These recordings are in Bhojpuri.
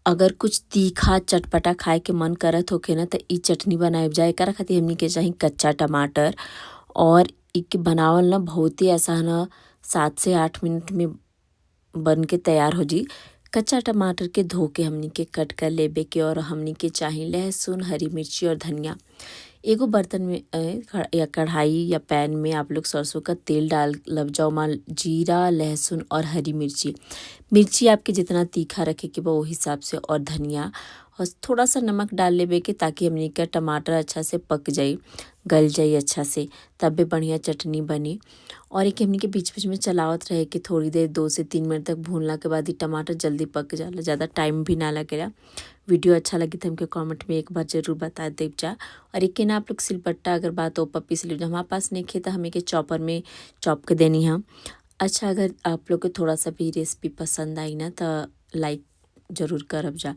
अगर कुछ तीखा चटपटा खाए के मन करत होखे ना त इ चटनी बनाइब जा। एकरा खातिर हमनी के चाही कच्चा टमाटर और इके बनावल ना बहुत ही आसान ह। 7 से 8 मिनट में बन के तैयार हो जी। कच्चा टमाटर के धो के हमनी के कट कर लेबे के और हमनी के चाही लहसुन, हरी मिर्ची और धनिया। एगो बर्तन में या कढ़ाई या पैन में आप लोग सरसों का तेल डाल लब जाओ माल जीरा, लहसुन और हरी मिर्ची। मिर्ची आपके जितना तीखा रखे के बा वो हिसाब से और धनिया और थोड़ा सा नमक डाल लेबे के ताकि हमनी का टमाटर अच्छा से पक जाई, गल जाई अच्छा से, तबे बढ़िया चटनी बनी। और एक हमनी के बीच बीच में चलावत रहे कि थोड़ी देर 2 से 3 मिनट तक भूनला के बाद ही टमाटर जल्दी पक जाला, ज़्यादा टाइम भी ना लगेला। वीडियो अच्छा लगी तो हमके कमेंट में एक बार जरूर बता देव जा। और एक के ना आप लोग सिलबट्टा अगर बात ओपर पीस लीजिए, हमारे पास नहीं खे तो हमें के चॉपर में चॉप के देनी है। अच्छा अगर आप लोग को थोड़ा सा भी रेसिपी पसंद आई ना तो लाइक ज़रूर करब जा।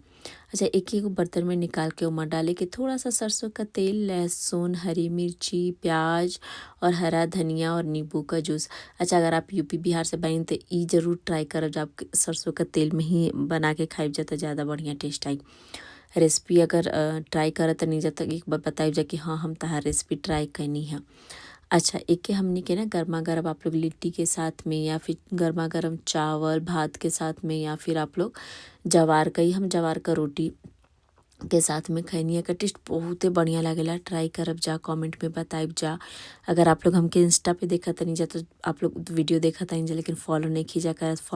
अच्छा एक ही बर्तन में निकाल के उमा डाले के थोड़ा सा सरसों का तेल, लहसुन, हरी मिर्ची, प्याज और हरा धनिया और नींबू का जूस। अच्छा अगर आप यूपी बिहार से बनी तो ई ज़रूर ट्राई करब जा। आप सरसों का तेल में ही बना के खाइब जा तो ज़्यादा बढ़िया टेस्ट आई। रेसिपी अगर ट्राई करत नहीं जा तक एक बार बताइब जा कि हाँ हम तहार रेसिपी ट्राई करनी है। अच्छा एक के हमनी के ना गर्मा गर्म आप लोग लिट्टी के साथ में या फिर गर्मा गर्म चावल भात के साथ में या फिर आप लोग जवार का रोटी के साथ में खैनी का टेस्ट बहुत ही बढ़िया लागेला। ट्राई करब जा, कमेंट में बताइब जा। अगर आप लोग हमके इंस्टा पे देखा तनी जा तो आप लोग वीडियो देखा तनी जा लेकिन फॉलो नहीं खींचा कर